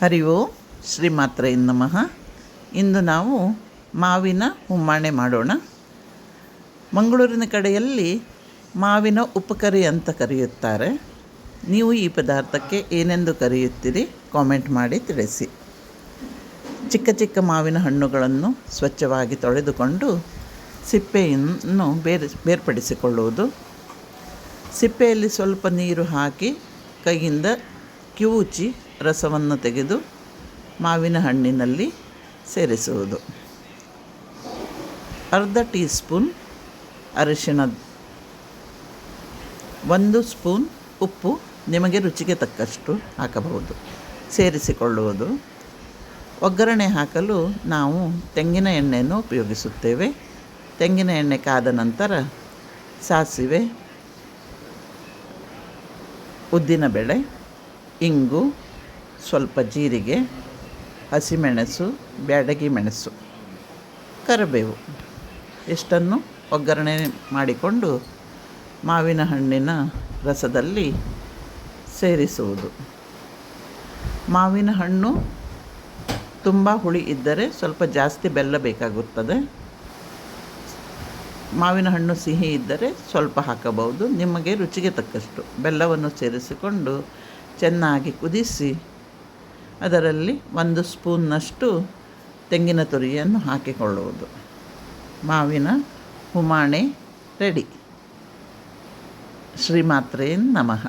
ಹರಿ ಓಂ ಶ್ರೀಮಾತ್ರೇ ನಮಃ. ಇಂದು ನಾವು ಮಾವಿನ ಹುಮ್ಮಾಣೆ ಮಾಡೋಣ. ಮಂಗಳೂರಿನ ಕಡೆಯಲ್ಲಿ ಮಾವಿನ ಉಪಕರಿ ಅಂತ ಕರೆಯುತ್ತಾರೆ. ನೀವು ಈ ಪದಾರ್ಥಕ್ಕೆ ಏನೆಂದು ಕರೆಯುತ್ತೀರಿ ಕಾಮೆಂಟ್ ಮಾಡಿ ತಿಳಿಸಿ. ಚಿಕ್ಕ ಚಿಕ್ಕ ಮಾವಿನ ಹಣ್ಣುಗಳನ್ನು ಸ್ವಚ್ಛವಾಗಿ ತೊಳೆದುಕೊಂಡು ಸಿಪ್ಪೆಯನ್ನು ಬೇರ್ಪಡಿಸಿಕೊಳ್ಳುವುದು. ಸಿಪ್ಪೆಯಲ್ಲಿ ಸ್ವಲ್ಪ ನೀರು ಹಾಕಿ ಕೈಯಿಂದ ಕಿವುಚಿ ರಸವನ್ನು ತೆಗೆದು ಮಾವಿನ ಹಣ್ಣಿನಲ್ಲಿ ಸೇರಿಸುವುದು. ಅರ್ಧ ಟೀ ಸ್ಪೂನ್ ಅರಿಶಿಣ, 1 ಸ್ಪೂನ್ ಉಪ್ಪು ನಿಮಗೆ ರುಚಿಗೆ ತಕ್ಕಷ್ಟು ಹಾಕಬಹುದು, ಸೇರಿಸಿಕೊಳ್ಳುವುದು. ಒಗ್ಗರಣೆ ಹಾಕಲು ನಾವು ತೆಂಗಿನ ಎಣ್ಣೆಯನ್ನು ಉಪಯೋಗಿಸುತ್ತೇವೆ. ತೆಂಗಿನ ಎಣ್ಣೆ ಕಾದ ನಂತರ ಸಾಸಿವೆ, ಉದ್ದಿನಬೇಳೆ, ಇಂಗು, ಸ್ವಲ್ಪ ಜೀರಿಗೆ, ಹಸಿಮೆಣಸು, ಬ್ಯಾಡಗಿ ಮೆಣಸು, ಕರಿಬೇವು ಇಷ್ಟನ್ನು ಒಗ್ಗರಣೆ ಮಾಡಿಕೊಂಡು ಮಾವಿನ ಹಣ್ಣಿನ ರಸದಲ್ಲಿ ಸೇರಿಸುವುದು. ಮಾವಿನ ಹಣ್ಣು ತುಂಬ ಹುಳಿ ಇದ್ದರೆ ಸ್ವಲ್ಪ ಜಾಸ್ತಿ ಬೆಲ್ಲ ಬೇಕಾಗುತ್ತದೆ. ಮಾವಿನ ಹಣ್ಣು ಸಿಹಿ ಇದ್ದರೆ ಸ್ವಲ್ಪ ಹಾಕಬಹುದು. ನಿಮಗೆ ರುಚಿಗೆ ತಕ್ಕಷ್ಟು ಬೆಲ್ಲವನ್ನು ಸೇರಿಸಿಕೊಂಡು ಚೆನ್ನಾಗಿ ಕುದಿಸಿ ಅದರಲ್ಲಿ 1 ಸ್ಪೂನ್ನಷ್ಟು ತೆಂಗಿನ ತುರಿಯನ್ನು ಹಾಕಿಕೊಳ್ಳುವುದು. ಮಾವಿನ ಹುಮ್ಮಾಣೆ ರೆಡಿ. ಶ್ರೀಮಾತ್ರೇ ನಮಃ.